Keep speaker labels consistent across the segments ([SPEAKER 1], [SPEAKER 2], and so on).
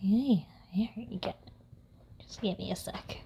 [SPEAKER 1] Okay, there you go. Just give me a sec.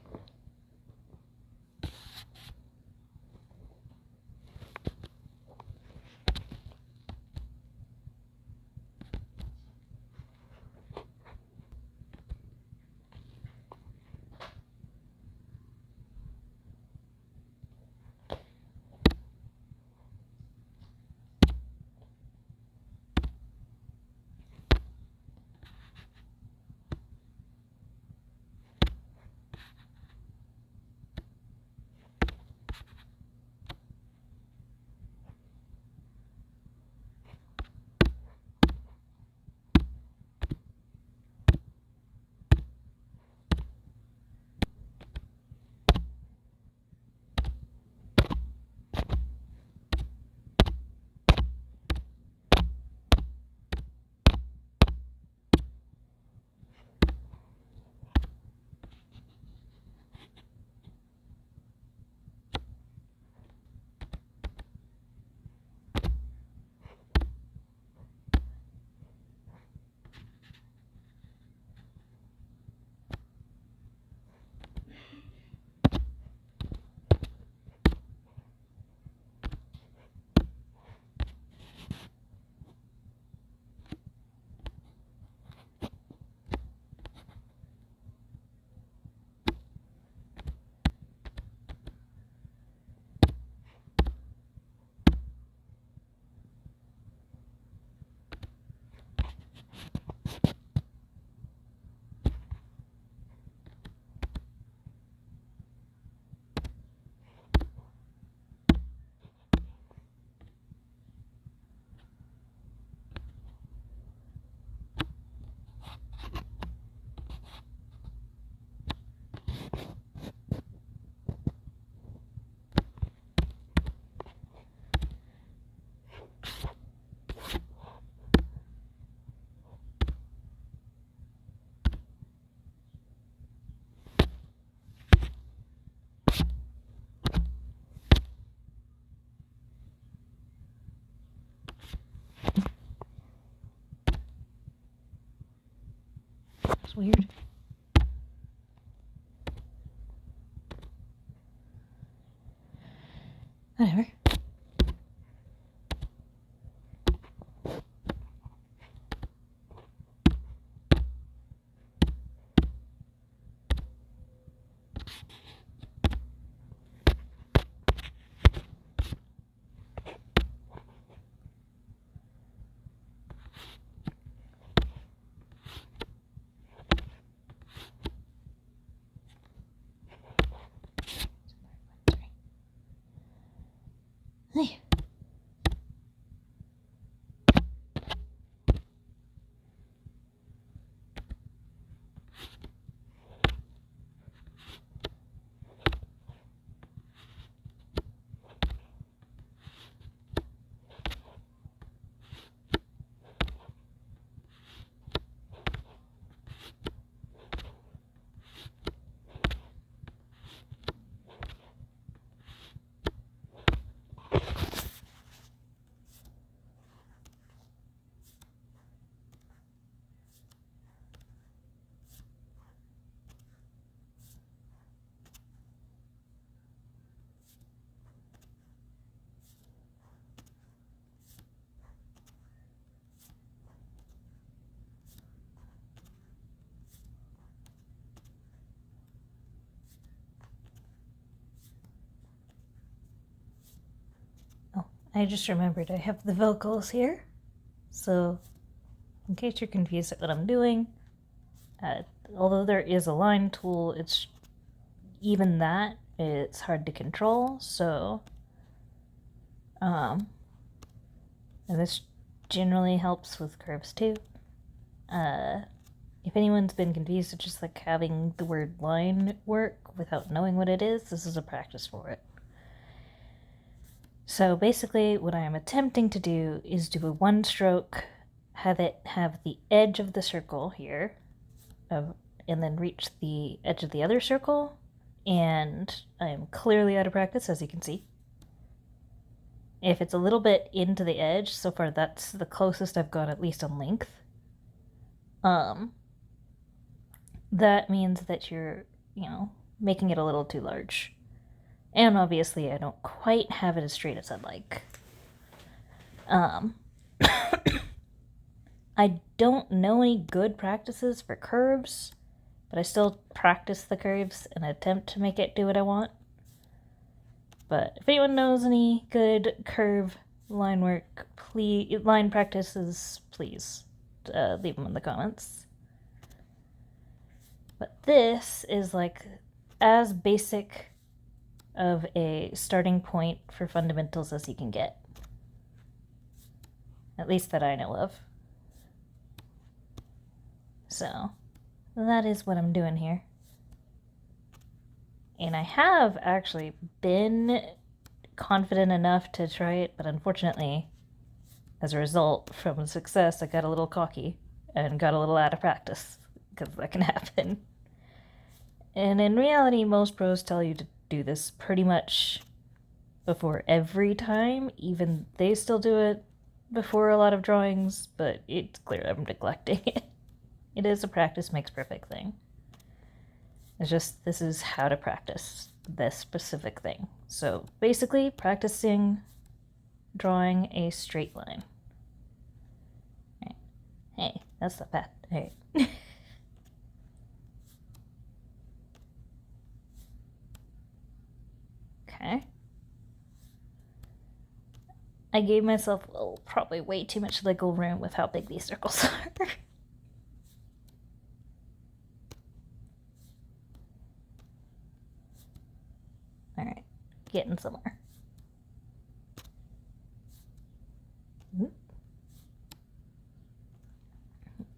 [SPEAKER 1] It's weird. Whatever. Hey. Oh, I just remembered I have the vocals here. So, in case you're confused at what I'm doing, although there is a line tool, it's even that, it's hard to control, so, and this generally helps with curves too. If anyone's been confused at just like having the word line work without knowing what it is, this is a practice for it. So basically what I am attempting to do is do a one stroke, have it have the edge of the circle here, and then reach the edge of the other circle, and I am clearly out of practice, as you can see. If it's a little bit into the edge, so far that's the closest I've got, at least on length. that means that you're, making it a little too large. And obviously I don't quite have it as straight as I'd like. I don't know any good practices for curves, but I still practice the curves and attempt to make it do what I want. But if anyone knows any good curve line practices, please leave them in the comments. But this is like as basic of a starting point for fundamentals as you can get. At least that I know of. So that is what I'm doing here. And I have actually been confident enough to try it, but unfortunately, as a result from the success, I got a little cocky and got a little out of practice, because that can happen. And in reality, most pros tell you to do this pretty much before every time. Even they still do it before a lot of drawings, but it's clear I'm neglecting it. It is a practice makes perfect thing. It's just, this is how to practice this specific thing. So basically, practicing drawing a straight line. Right. Hey, that's not bad. Hey. Okay. I gave myself probably way too much wiggle room with how big these circles are. Alright, getting somewhere.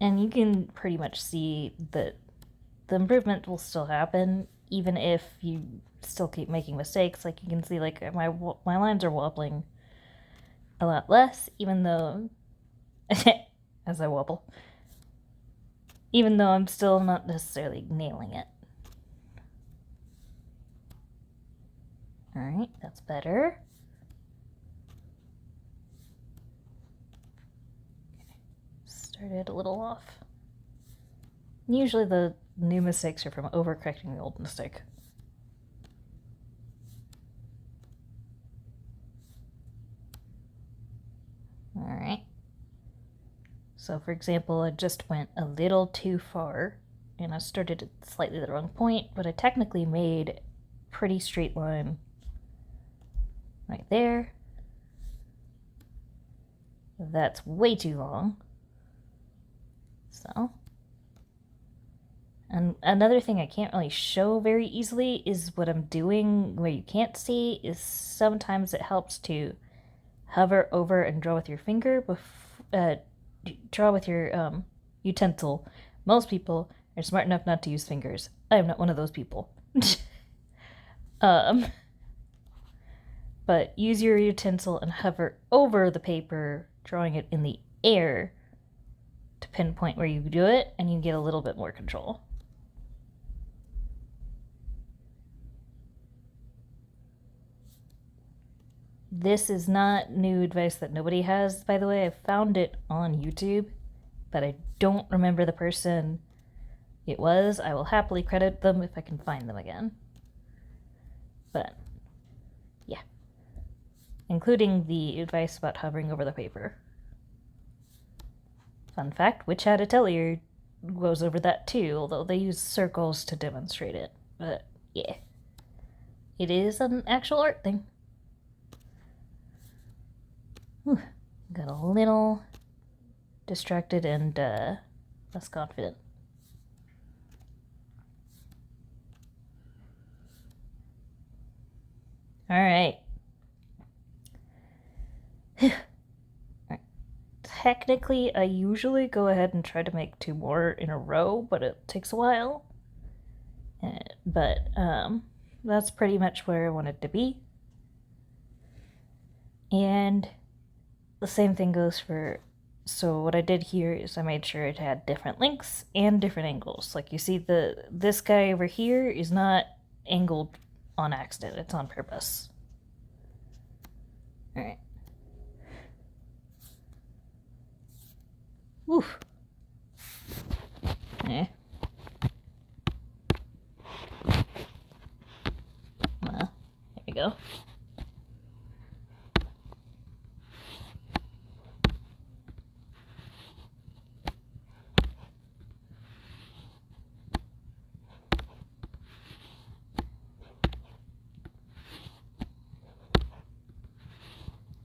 [SPEAKER 1] And you can pretty much see that the improvement will still happen, even if you still keep making mistakes. Like you can see, like my lines are wobbling a lot less, even though as I wobble, even though I'm still not necessarily nailing it. All right, that's better. Started a little off. Usually the new mistakes are from overcorrecting the old mistake. Alright. So for example, I just went a little too far and I started at slightly the wrong point, but I technically made a pretty straight line right there. That's way too long. So, and another thing I can't really show very easily is what I'm doing where you can't see is sometimes it helps to hover over and draw with your finger, draw with your utensil. Most people are smart enough not to use fingers. I am not one of those people. But use your utensil and hover over the paper, drawing it in the air to pinpoint where you do it, and you get a little bit more control. This is not new advice that nobody has, by the way. I found it on YouTube, but I don't remember the person it was. I will happily credit them if I can find them again. But, yeah. Including the advice about hovering over the paper. Fun fact, Witch Hat Atelier goes over that too, although they use circles to demonstrate it. But, yeah. It is an actual art thing. Whew. Got a little distracted and less confident. Alright. Technically, I usually go ahead and try to make 2 more in a row, but it takes a while. But that's pretty much where I wanted to be. And the same thing goes for, so what I did here is I made sure it had different lengths and different angles. Like you see this guy over here is not angled on accident, it's on purpose. Alright. Oof. Eh. go.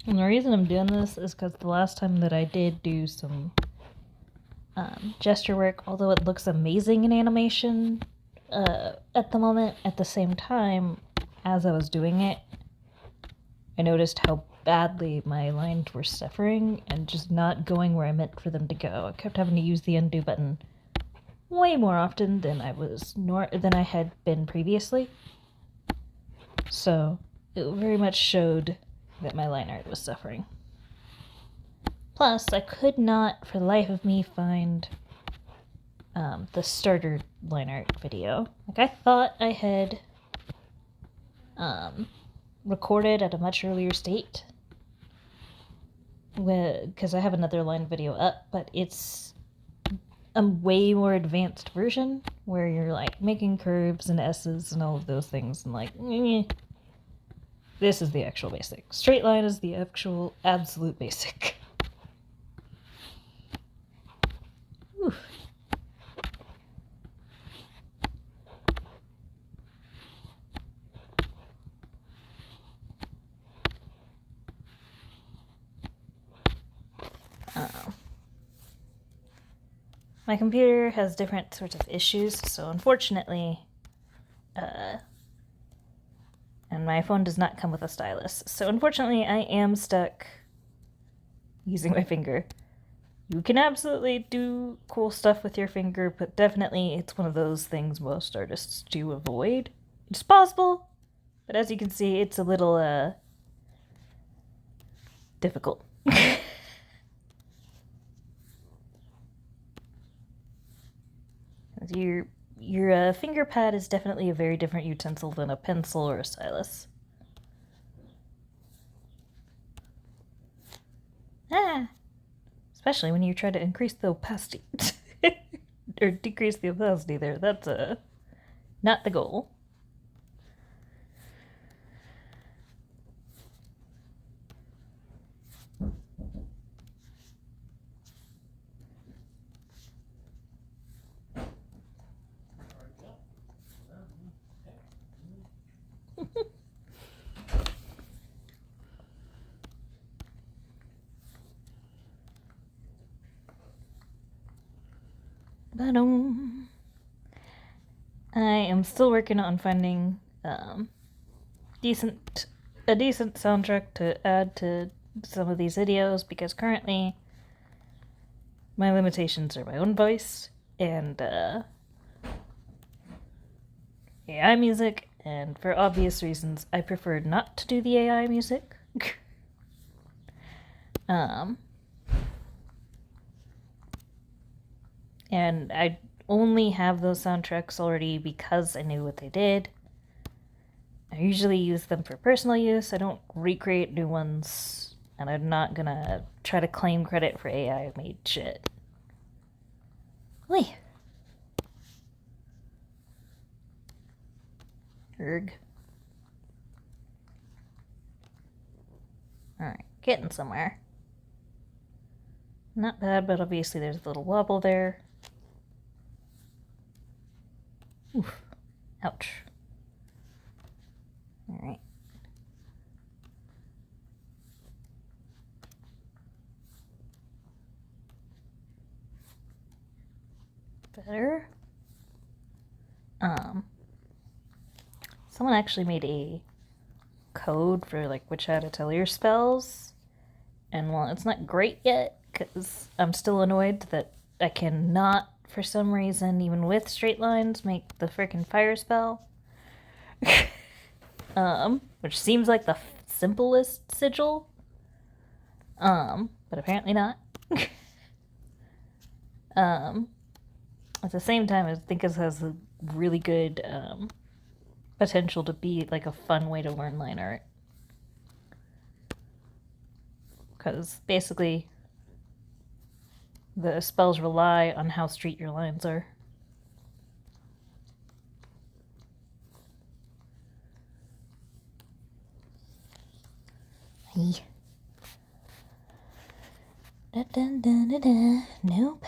[SPEAKER 1] And the reason I'm doing this is because the last time that I did do some gesture work, although it looks amazing in animation at the moment, at the same time, as I was doing it, I noticed how badly my lines were suffering and just not going where I meant for them to go. I kept having to use the undo button way more often than I had been previously. So it very much showed that my line art was suffering. Plus, I could not, for the life of me, find the starter line art video. Like, I thought I had recorded at a much earlier state, because I have another line video up, but it's a way more advanced version where you're like making curves and S's and all of those things, and like, this is the actual basic. Straight line is the actual absolute basic. Oof. My computer has different sorts of issues, so unfortunately, and my phone does not come with a stylus. So unfortunately, I am stuck using my finger. You can absolutely do cool stuff with your finger, but definitely it's one of those things most artists do avoid. It's possible, but as you can see, it's a little, difficult. Your finger pad is definitely a very different utensil than a pencil or a stylus. Especially when you try to increase the opacity. Or decrease the opacity there. That's not the goal. I am still working on finding a decent soundtrack to add to some of these videos, because currently my limitations are my own voice and AI music, and for obvious reasons I prefer not to do the AI music. And I only have those soundtracks already because I knew what they did. I usually use them for personal use. I don't recreate new ones, and I'm not gonna try to claim credit for AI made shit. Wait. Erg. Alright, getting somewhere. Not bad, but obviously there's a little wobble there. Oof. Ouch. Alright. Better. Someone actually made a code for like which how to tell your spells, and while it's not great yet, because I'm still annoyed that I cannot, for some reason, even with straight lines, make the frickin' fire spell. Which seems like the simplest sigil. But apparently not. At the same time, I think it has a really good potential to be like a fun way to learn line art. Because basically, the spells rely on how straight your lines are. Hey. Da, da, da, da, da. Nope.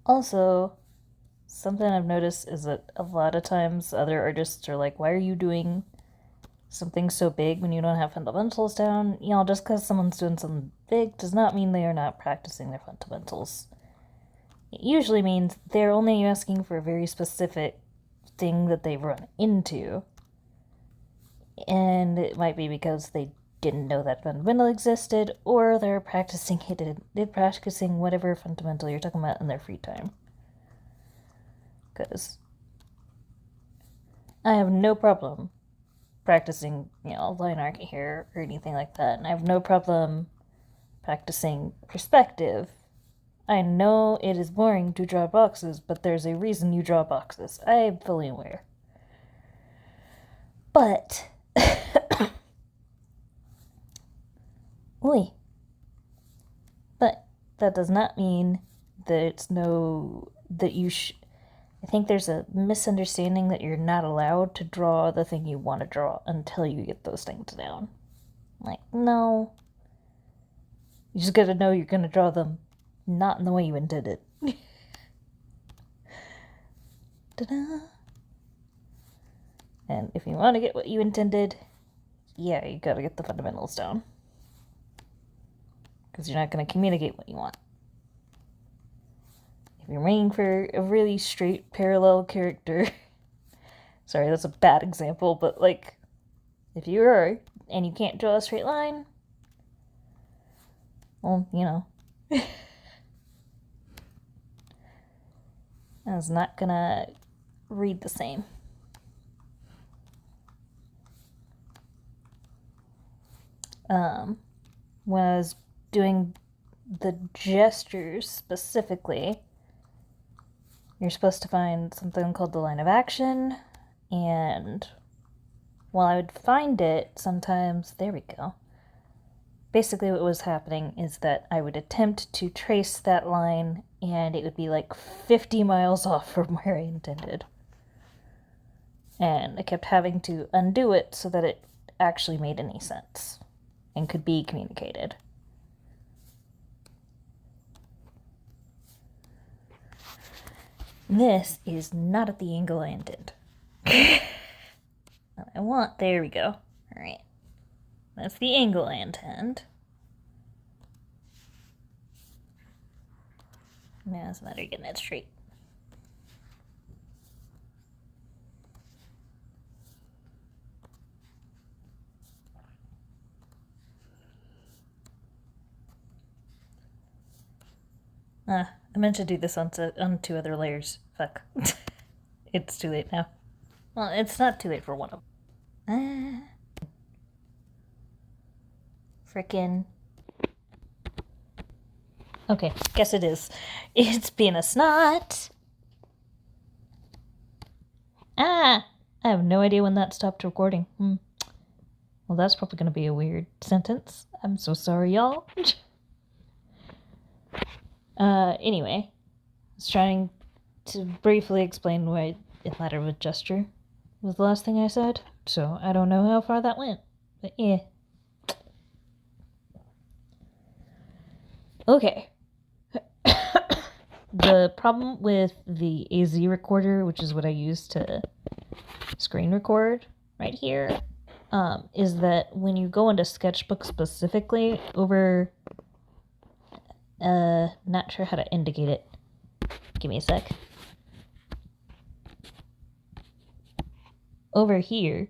[SPEAKER 1] Also, something I've noticed is that a lot of times other artists are like, why are you doing something so big when you don't have fundamentals down? You know, just because someone's doing something big does not mean they are not practicing their fundamentals. It usually means they're only asking for a very specific thing that they've run into. And it might be because they didn't know that fundamental existed, or they're practicing whatever fundamental you're talking about in their free time. Because I have no problem practicing, line art here or anything like that, and I have no problem practicing perspective. I know it is boring to draw boxes, but there's a reason you draw boxes. I am fully aware. But Oi. But that does not mean that I think there's a misunderstanding that you're not allowed to draw the thing you want to draw until you get those things down. Like, no. You just gotta know you're gonna draw them not in the way you intended. Ta-da! And if you want to get what you intended, yeah, you gotta get the fundamentals down. Because you're not gonna communicate what you want. If you're waiting for a really straight parallel character, sorry, that's a bad example, but like, if you are and you can't draw a straight line, well, it's not gonna read the same. When I was doing the gestures specifically, you're supposed to find something called the line of action, and while I would find it, sometimes, there we go. Basically what was happening is that I would attempt to trace that line, and it would be like 50 miles off from where I intended. And I kept having to undo it so that it actually made any sense and could be communicated. This is not at the angle I intend. There we go. Alright. That's the angle I intend. Now it's a matter of getting that straight. I meant to do this on 2 other layers. Fuck. It's too late now. Well, it's not too late for one of them. Frickin'. Okay, guess it is. It's been a snot. I have no idea when that stopped recording. Well, that's probably going to be a weird sentence. I'm so sorry, y'all. Anyway, I was trying to briefly explain why it mattered with gesture was the last thing I said, so I don't know how far that went, but yeah. Okay. The problem with the AZ recorder, which is what I use to screen record right here, is that when you go into Sketchbook specifically over, not sure how to indicate it. Give me a sec. Over here,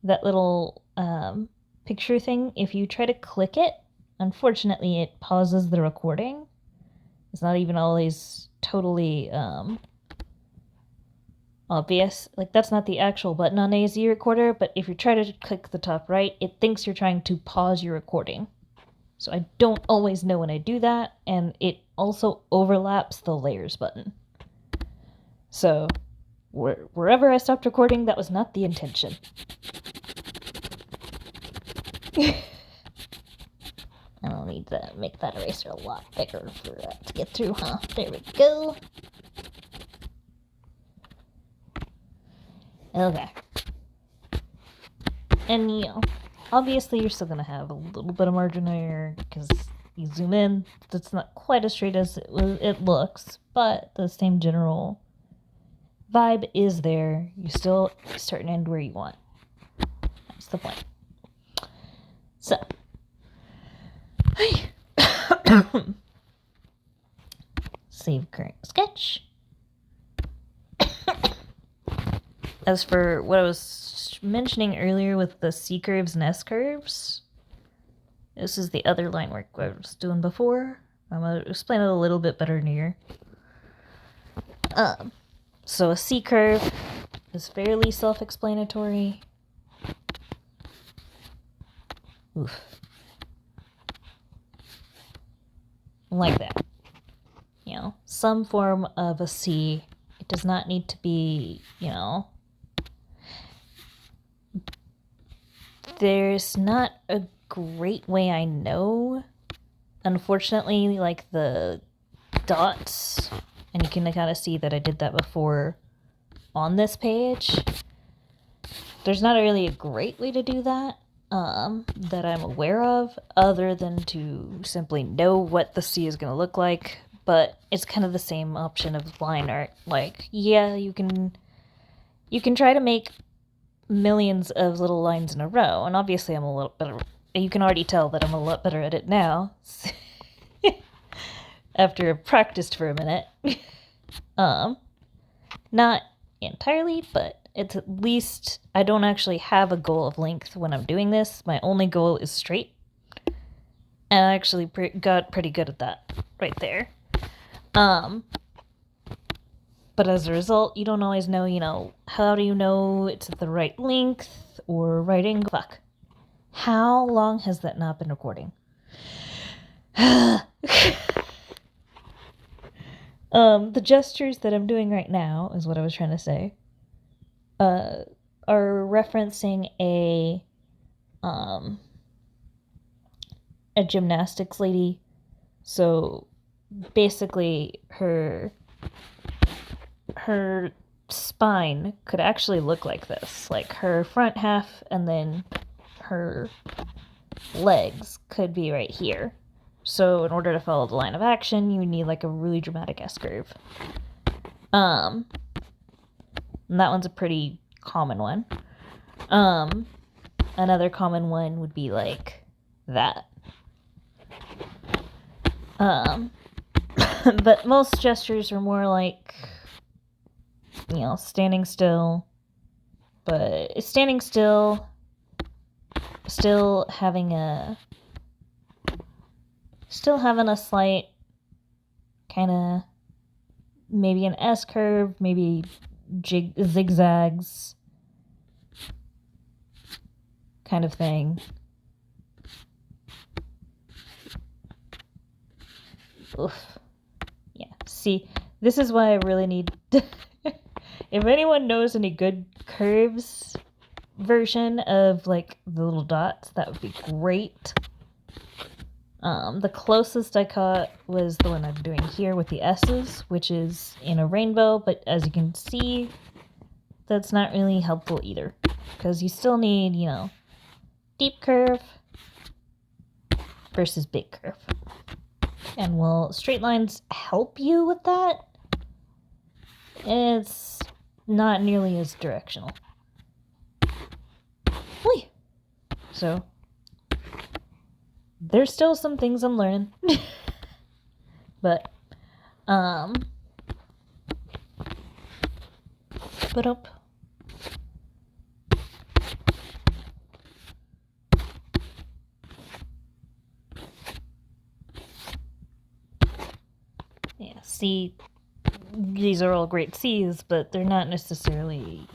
[SPEAKER 1] that little picture thing, if you try to click it, unfortunately it pauses the recording. It's not even always totally obvious. Like, that's not the actual button on AZ recorder, but if you try to click the top right, it thinks you're trying to pause your recording. So I don't always know when I do that, and it also overlaps the layers button. So wherever I stopped recording, that was not the intention. I don't need need to make that eraser a lot bigger for that to get through, huh? There we go. Okay. And, you know, obviously you're still going to have a little bit of margin error because you zoom in, it's not quite as straight as it looks, but the same general vibe is there. You still start and end where you want. That's the point. So, save current sketch. As for what I was mentioning earlier with the C curves and S curves, this is the other line work I was doing before. I'm going to explain it a little bit better here. So a C curve is fairly self-explanatory. Oof. Like that. You know, some form of a C. It does not need to be, you know, there's not a great way I know. Unfortunately, like the dots, and you can kind of see that I did that before on this page. There's not really a great way to do that that I'm aware of, other than to simply know what the C is going to look like. But it's kind of the same option of line art. Like, yeah, you can try to make millions of little lines in a row, and obviously I'm a little better. You can already tell that I'm a lot better at it now after I've practiced for a minute. Not entirely, but it's at least I don't actually have a goal of length when I'm doing this. My only goal is straight, and I actually got pretty good at that right there. But as a result, you don't always know, you know, how do you know it's at the right length or right angle? Fuck. How long has that not been recording? The gestures that I'm doing right now, is what I was trying to say, are referencing a gymnastics lady. So basically her spine could actually look like this. Like her front half and then her legs could be right here. So in order to follow the line of action, you need like a really dramatic S-curve. And that one's a pretty common one. Another common one would be like that. But most gestures are more like, you know, standing still. But standing still, still having a slight kind of maybe an S curve, maybe zigzags kind of thing. Oof. Yeah. See, this is why I really need if anyone knows any good curves version of like the little dots, that would be great. The closest I caught was the one I'm doing here with the S's, which is in a rainbow, but as you can see, that's not really helpful either, because you still need, you know, deep curve versus big curve. And will straight lines help you with that? It's not nearly as directional. Whee! So there's still some things I'm learning. But up. Yeah, see, these are all great C's, but they're not necessarily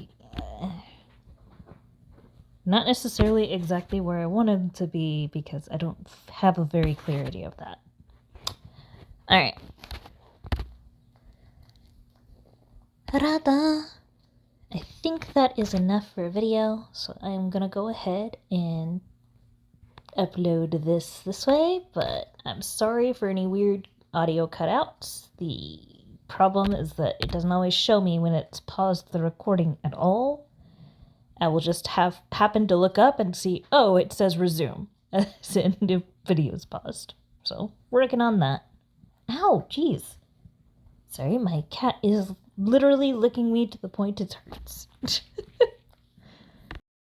[SPEAKER 1] exactly where I wanted them to be, because I don't have a very clear idea of that. Alright. Ta-da! I think that is enough for a video, so I'm gonna go ahead and upload this way, but I'm sorry for any weird audio cutouts. The problem is that it doesn't always show me when it's paused the recording at all. I will just happen to look up and see, oh, it says resume, as in the video's paused. So, working on that. Ow, jeez. Sorry, my cat is literally licking me to the point it hurts.